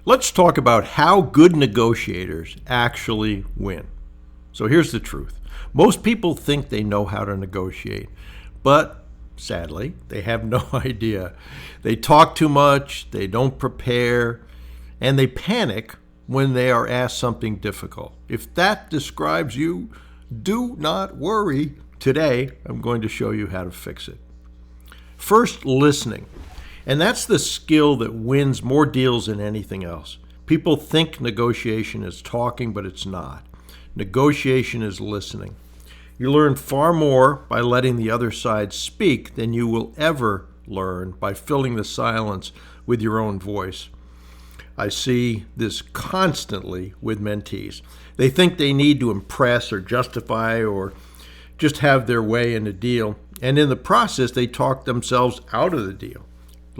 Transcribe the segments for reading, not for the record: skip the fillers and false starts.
Let's talk about how good negotiators actually win. So here's the truth. Most people think they know how to negotiate, but sadly, they have no idea. They talk too much, they don't prepare, and they panic when they are asked something difficult. If that describes you, do not worry. Today, I'm going to show you how to fix it. First, listening. And that's the skill that wins more deals than anything else. People think negotiation is talking, but it's not. Negotiation is listening. You learn far more by letting the other side speak than you will ever learn by filling the silence with your own voice. I see this constantly with mentees. They think they need to impress or justify or just have their way in a deal, and in the process, they talk themselves out of the deal.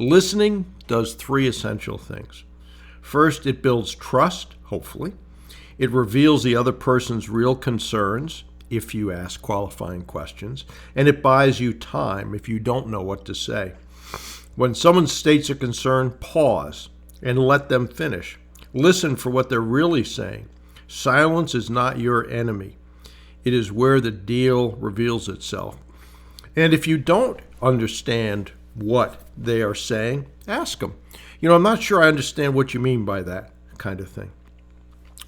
Listening does three essential things. First, it builds trust, hopefully. It reveals the other person's real concerns if you ask qualifying questions, and it buys you time if you don't know what to say. When someone states a concern, pause and let them finish. Listen for what they're really saying. Silence is not your enemy. It is where the deal reveals itself. And if you don't understand what they are saying, ask them. I'm not sure I understand what you mean by that kind of thing.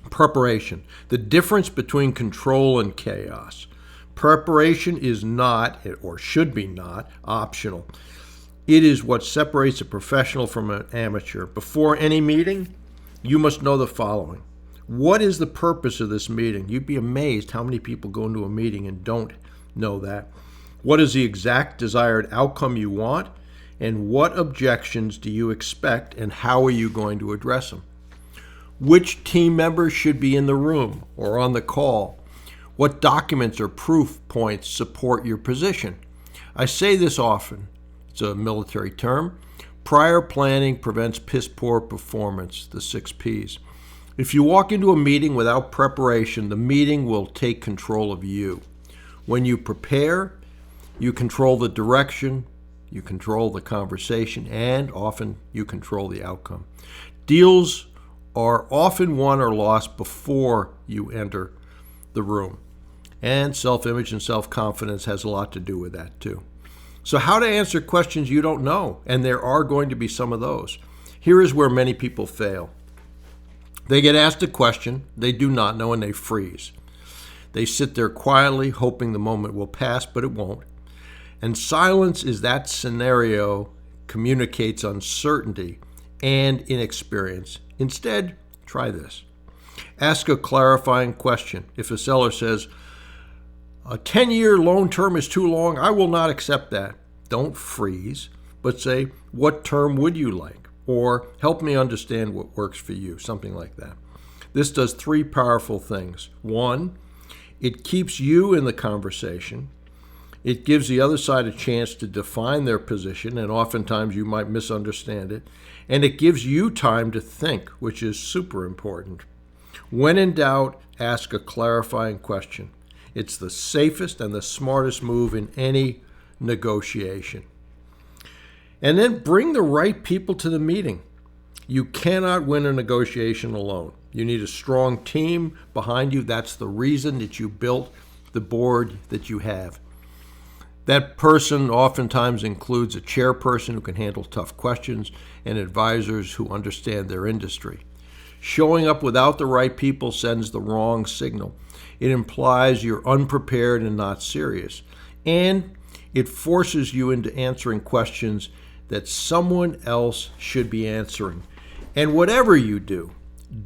Preparation. The difference between control and chaos. Preparation is not, or should be not, optional. It is what separates a professional from an amateur. Before any meeting, you must know the following. What is the purpose of this meeting? You'd be amazed how many people go into a meeting and don't know that. What is the exact desired outcome you want? And what objections do you expect, and how are you going to address them? Which team members should be in the room or on the call? What documents or proof points support your position? I say this often. It's a military term. Prior planning prevents piss-poor performance, the 6 Ps. If you walk into a meeting without preparation, the meeting will take control of you. When you prepare, you control the direction, you control the conversation, and often you control the outcome. Deals are often won or lost before you enter the room. And self-image and self-confidence has a lot to do with that too. So how to answer questions you don't know, and there are going to be some of those. Here is where many people fail. They get asked a question they do not know and they freeze. They sit there quietly hoping the moment will pass, but it won't. And silence is that scenario, communicates uncertainty and inexperience. Instead, try this. Ask a clarifying question. If a seller says, a 10-year loan term is too long, I will not accept that. Don't freeze, but say, what term would you like? Or help me understand what works for you, something like that. This does 3 powerful things. 1, it keeps you in the conversation. It gives the other side a chance to define their position, and oftentimes you might misunderstand it. And it gives you time to think, which is super important. When in doubt, ask a clarifying question. It's the safest and the smartest move in any negotiation. And then bring the right people to the meeting. You cannot win a negotiation alone. You need a strong team behind you. That's the reason that you built the board that you have. That person oftentimes includes a chairperson who can handle tough questions and advisors who understand their industry. Showing up without the right people sends the wrong signal. It implies you're unprepared and not serious. And it forces you into answering questions that someone else should be answering. And whatever you do,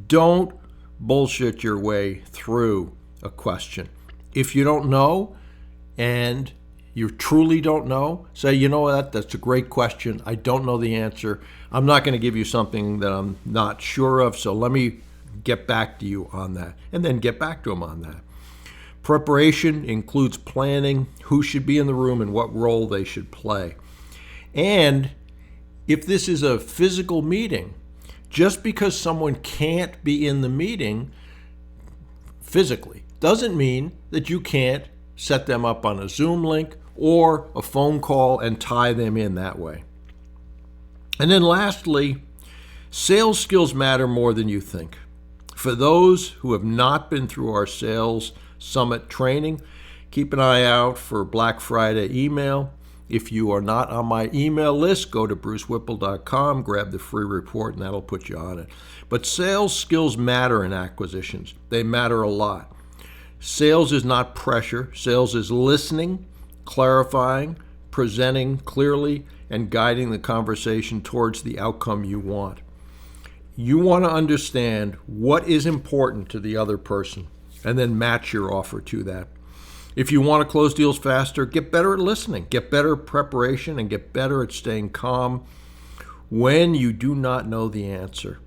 don't bullshit your way through a question. If you don't know and you truly don't know, say, you know what, that's a great question. I don't know the answer. I'm not going to give you something that I'm not sure of, so let me get back to you on that. And then get back to them on that. Preparation includes planning who should be in the room and what role they should play. And if this is a physical meeting, just because someone can't be in the meeting physically doesn't mean that you can't set them up on a Zoom link or a phone call and tie them in that way. And then lastly, Sales skills matter more than you think. For those who have not been through our Sales Summit training, keep an eye out for Black Friday email. If you are not on my email list, go to brucewhipple.com, grab the free report, and that'll put you on it. But sales skills matter in acquisitions. They matter a lot. Sales is not pressure. Sales is listening, clarifying, presenting clearly, and guiding the conversation towards the outcome you want. You want to understand what is important to the other person and then match your offer to that. If you want to close deals faster, get better at listening, get better at preparation, and get better at staying calm when you do not know the answer.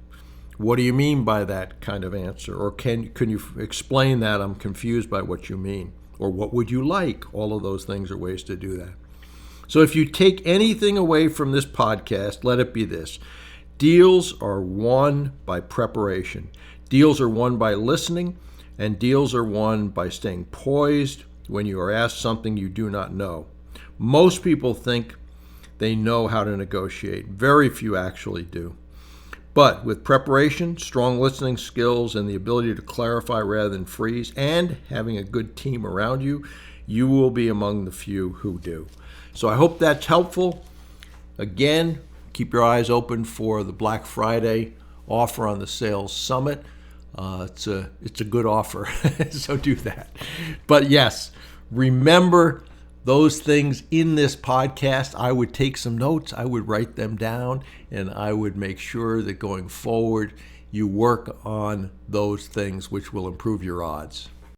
What do you mean by that kind of answer? Or can you explain that? I'm confused by what you mean. Or what would you like? All of those things are ways to do that. So if you take anything away from this podcast, let it be this. Deals are won by preparation. Deals are won by listening, and deals are won by staying poised when you are asked something you do not know. Most people think they know how to negotiate. Very few actually do. But with preparation, strong listening skills, and the ability to clarify rather than freeze, and having a good team around you, you will be among the few who do. So I hope that's helpful. Again, keep your eyes open for the Black Friday offer on the Sales Summit. It's a good offer, so do that. But yes, remember those things in this podcast. I would take some notes, I would write them down, and I would make sure that going forward you work on those things which will improve your odds.